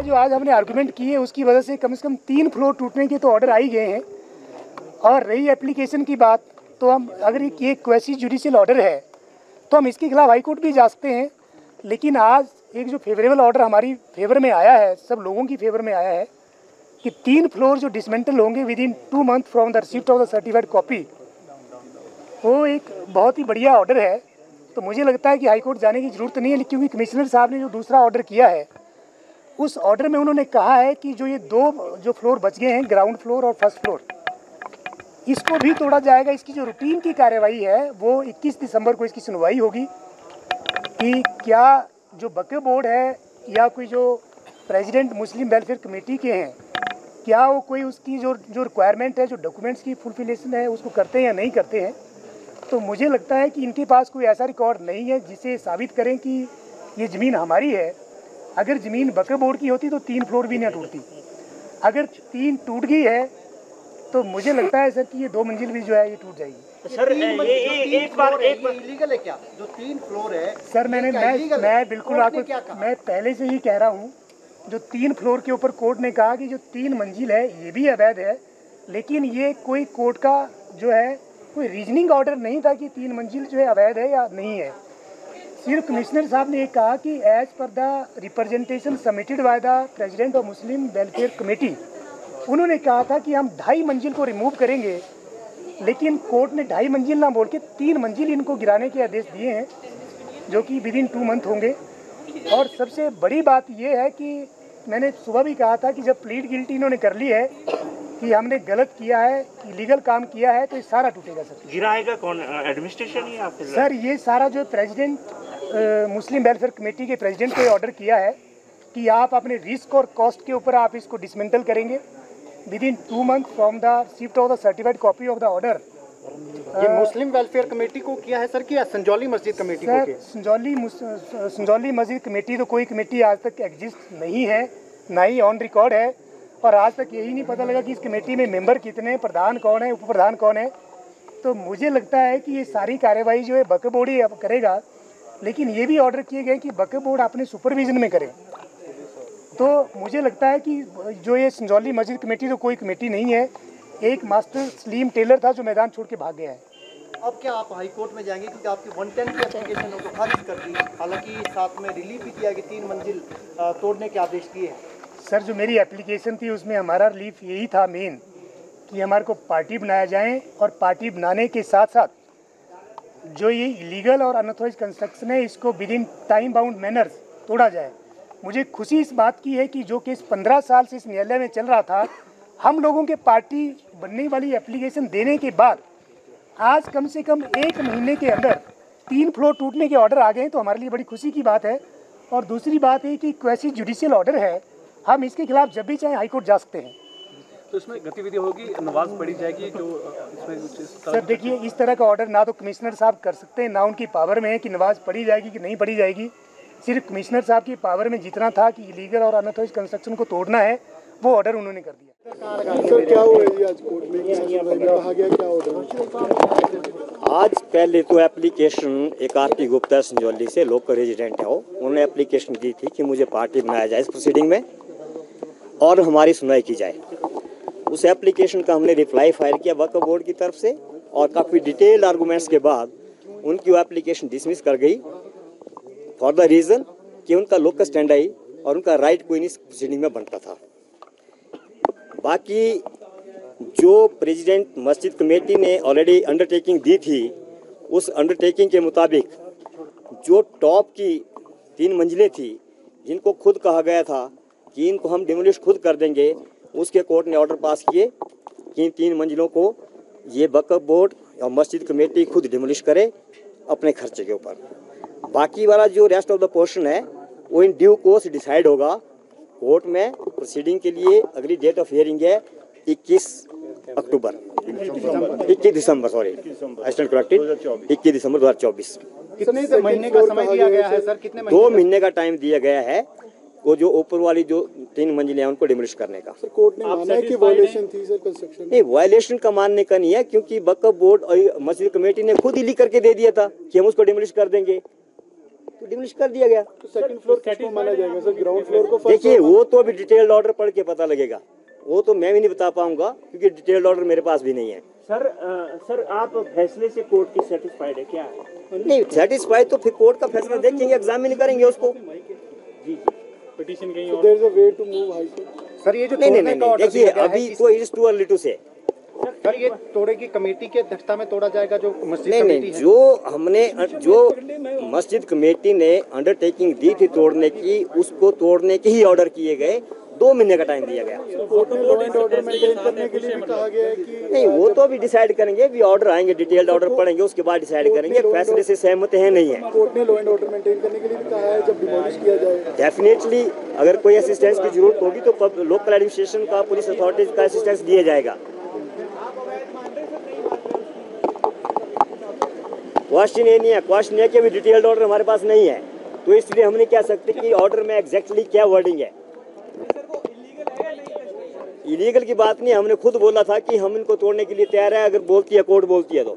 है जो आज हमने आर्गूमेंट किए उसकी वजह से कम 3 फ्लोर टूटने के तो ऑर्डर आ ही गए हैं। और रही एप्लीकेशन की बात, तो हम अगर ये क्वेसी जुडिशियल ऑर्डर है तो हम इसके खिलाफ हाई कोर्ट भी जा सकते हैं। लेकिन आज एक जो फेवरेबल ऑर्डर हमारी फेवर में आया है, सब लोगों की फेवर में आया है कि 3 फ्लोर जो डिसमेंटल होंगे with in 2 month from the receipt of the certified copy, वो एक बहुत ही बढ़िया ऑर्डर है। तो मुझे लगता है कि हाई कोर्ट जाने की ज़रूरत नहीं है, क्योंकि कमिश्नर साहब ने जो दूसरा ऑर्डर किया है उस ऑर्डर में उन्होंने कहा है कि जो ये 2 जो फ्लोर बच गए हैं, ग्राउंड फ्लोर और फर्स्ट फ्लोर, इसको भी तोड़ा जाएगा। इसकी जो रूटीन की कार्रवाई है वो 21 दिसंबर को इसकी सुनवाई होगी कि क्या जो वक्फ बोर्ड है या कोई जो प्रेसिडेंट मुस्लिम वेलफेयर कमेटी के हैं, क्या वो कोई उसकी जो रिक्वायरमेंट है, जो डॉक्यूमेंट्स की फुलफिलेशन है, उसको करते हैं या नहीं करते हैं। तो मुझे लगता है कि इनके पास कोई ऐसा रिकॉर्ड नहीं है जिसे साबित करें कि ये ज़मीन हमारी है। अगर ज़मीन वक्फ बोर्ड की होती तो 3 फ्लोर भी ना टूटती। अगर 3 टूट गई है तो मुझे लगता है सर कि ये 2 मंजिल भी जो है ये टूट जाएगी। सर एक बार इलीगल है क्या जो 3 फ्लोर है? सर मैं बिल्कुल आपको मैं पहले से ही कह रहा हूँ, जो 3 फ्लोर के ऊपर कोर्ट ने कहा कि जो 3 मंजिल है ये भी अवैध है। लेकिन ये कोई कोर्ट का जो है कोई रीजनिंग ऑर्डर नहीं था कि 3 मंजिल जो है अवैध है या नहीं है। सिर्फ कमिश्नर साहब ने ये कहा कि as per the representation submitted by the president of Muslim welfare committee, उन्होंने कहा था कि हम 2.5 मंजिल को रिमूव करेंगे। लेकिन कोर्ट ने 2.5 मंजिल ना बोल के 3 मंजिल इनको गिराने के आदेश दिए हैं, जो कि विद इन 2 मंथ होंगे। और सबसे बड़ी बात ये है कि मैंने सुबह भी कहा था कि जब प्लीड गिल्टी इन्होंने कर ली है कि हमने गलत किया है, इलीगल काम किया है, तो ये सारा टूटेगा। सर गिराएगा कौन? एडमिनिस्ट्रेशन ही आपके? सर ये सारा जो प्रेसिडेंट मुस्लिम वेलफेयर कमेटी के प्रेसिडेंट को ऑर्डर किया है कि आप अपने रिस्क और कॉस्ट के ऊपर आप इसको डिसमेंटल करेंगे with in 2 month from the receipt of the certified copy of the order. ये मुस्लिम वेलफेयर कमेटी को किया है सर कि संजौली मस्जिद कमेटी को किया? संजौली मस्जिद कमेटी तो कोई कमेटी आज तक एग्जिस्ट नहीं है, ना ही ऑन रिकॉर्ड है। और आज तक यही नहीं पता लगा कि इस कमेटी में मेंबर कितने, प्रधान कौन है, उप प्रधान कौन है। तो मुझे लगता है कि ये सारी कार्रवाई जो है वक्फ बोर्ड ही करेगा। लेकिन ये भी ऑर्डर किए गए कि वक्फ बोर्ड अपने सुपरविजन में करे। तो मुझे लगता है कि जो ये संजौली मस्जिद कमेटी तो कोई कमेटी नहीं है, एक मास्टर सलीम टेलर था जो मैदान छोड़ के भाग गया है। अब क्या आप हाई कोर्ट में जाएंगे क्योंकि आपकी 110 की एप्लीकेशन को खारिज कर दी, हालांकि साथ में रिलीफ भी किया कि 3 मंजिल तोड़ने के आदेश दिए हैं? सर जो मेरी एप्लीकेशन थी उसमें हमारा रिलीफ यही था मेन कि हमारे को पार्टी बनाया जाए, और पार्टी बनाने के साथ साथ जो ये इलीगल और अनऑथराइज्ड कंस्ट्रक्शन है इसको with in time bound manners तोड़ा जाए। मुझे खुशी इस बात की है कि जो केस 15 साल से इस न्यायालय में चल रहा था, हम लोगों के पार्टी बनने वाली एप्लीकेशन देने के बाद आज कम से कम 1 महीने के अंदर 3 फ्लोर टूटने के ऑर्डर आ गए, तो हमारे लिए बड़ी खुशी की बात है। और दूसरी बात है कि क्वेसी जुडिशियल ऑर्डर है, हम इसके खिलाफ जब भी चाहे हाई कोर्ट जा सकते हैं। तो इसमें गतिविधि होगी, नमाज पढ़ी जाएगी जो इसमें? सर देखिए, इस तरह का ऑर्डर ना तो कमिश्नर साहब कर सकते हैं, ना उनकी पावर में है कि नमाज पढ़ी जाएगी कि नहीं पढ़ी जाएगी। सिर्फ कमिश्नर साहब की पावर में जितना था कि इलीगल और अनऑथराइज्ड कंस्ट्रक्शन को तोड़ना है, वो ऑर्डर उन्होंने कर दिया। सर क्या हुआ है आज कोर्ट में कहा गया, क्या ऑर्डर? आज पहले तो एप्लीकेशन एक आरती गुप्ता संजौली से लोकल रेजिडेंट है, वो उन्होंने एप्लीकेशन की थी कि मुझे पार्टी बनाया जाए इस प्रोसीडिंग में और हमारी सुनवाई की जाए। उस एप्लीकेशन का हमने रिप्लाई फाइल किया वक्फ बोर्ड की तरफ से, और काफ़ी डिटेल्ड आर्गूमेंट्स के बाद उनकी वो एप्लीकेशन डिसमिस कर गई फॉर द रीज़न कि उनका लोकल स्टैंड आई और उनका राइट कोई नहीं प्रोसीडिंग में बनता था। बाकी जो प्रेसिडेंट मस्जिद कमेटी ने ऑलरेडी अंडरटेकिंग दी थी, उस अंडरटेकिंग के मुताबिक जो टॉप की 3 मंजिलें थी जिनको खुद कहा गया था कि इनको हम डिमोलिश खुद कर देंगे, उसके कोर्ट ने ऑर्डर पास किए कि इन 3 मंजिलों को ये वक्फ बोर्ड और मस्जिद कमेटी खुद डिमोलिश करे अपने खर्चे के ऊपर। बाकी वाला जो रेस्ट ऑफ द पोर्शन है वो इन ड्यू कोर्स डिसाइड होगा कोर्ट में। प्रोसीडिंग के लिए अगली डेट ऑफ हियरिंग है 21 दिसंबर सॉरी आई स्टैंड करेक्टेड 21 दिसंबर 2024। कितने महीने का समय दिया गया है सर? कितने महीने? 2 महीने का टाइम दिया गया है वो जो ऊपर वाली जो 3 मंजिलें हैं उनको डिमोलिश करने का। सर कोर्ट ने माना है कि वायलेशन थी सर कंस्ट्रक्शन? नहीं, वायलेशन का मानने का नहीं है, क्योंकि वक्फ बोर्ड और मस्जिद कमेटी ने खुद ही लिख करके दे दिया था कि हम उसको डिमोलिश कर देंगे। तो डिमोलिश कर दिया गया। तो सेकंड फ्लोर किसको माना जाएगा सर, ग्राउंड फ्लोर को? देखिए वो तो अभी डिटेल्ड ऑर्डर पढ़ के पता लगेगा, वो तो मैं भी नहीं बता पाऊंगा क्योंकि डिटेल्ड ऑर्डर मेरे पास भी नहीं है। सर आप फैसले से कोर्ट की सेटिस्फाइड है क्या? नहीं सेटिस्फाइड तो फिर कोर्ट का फैसला देखेंगे, एग्जामिन करेंगे उसको। पिटीशन कहीं So there is a way to move high court. Sir ये जो नहीं नहीं तोड़ने नहीं का नहीं, ऑर्डर देखिए दिया गया अभी है, तो it is too early to say. Sir ये तोड़े की कमेटी की अध्यक्षता में तोड़ा जाएगा जो मस्जिद नहीं कमेटी नहीं, है? जो मस्जिद कमेटी ने अंडरटेकिंग दी थी तोड़ने की, उसको तोड़ने के ही ऑर्डर किए गए, 2 महीने का टाइम दिया गया। कोर्ट ने लॉ एंड ऑर्डर मेंटेन करने के लिए भी कहा गया है कि नहीं वो तो अभी डिसाइड करेंगे, भी ऑर्डर आएंगे, डिटेल्ड ऑर्डर पढ़ेंगे, उसके बाद डिसाइड करेंगे। फैसले से सहमत है नहीं है। कोर्ट ने लॉ एंड ऑर्डर मेंटेन करने के लिए भी कहा है जब डिमोलिश किया जाएगा। डेफिनेटली अगर कोई असिस्टेंस की जरूरत होगी तो लोकल एडमिनिस्ट्रेशन का, पुलिस अथॉरिटीज का असिस्टेंस दिया जाएगा। क्वेश्चन ये नहीं है, क्वेश्चन है कि अभी डिटेल्ड ऑर्डर हमारे पास नहीं है, तो इसलिए हम नहीं कह सकते कि ऑर्डर में एग्जैक्टली क्या वर्डिंग है। इलीगल की बात नहीं, हमने खुद बोला था कि हम इनको तोड़ने के लिए तैयार है, अगर बोलती है कोर्ट बोलती है तो।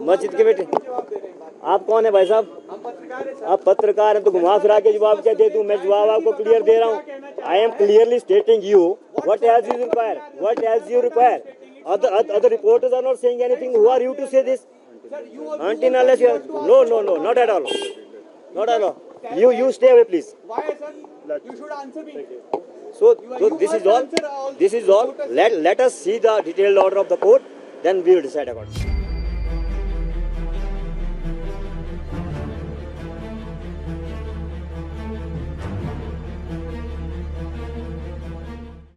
मस्जिद के बेटे आप कौन है भाई साहब? आप पत्रकार हैं तो घुमा फिरा के जवाब क्या दे दूं? मैं जवाब आपको क्लियर दे रहा हूं। I am clearly stating you what as you require, what as you require. Other reporters are not saying anything. Who are you to say this? Until unless you are... No, not at all. Not at all. You stay away, please. Why, sir? You should answer me. So this is all. This is all. Let us see the detailed order of the court. Then we will decide accordingly.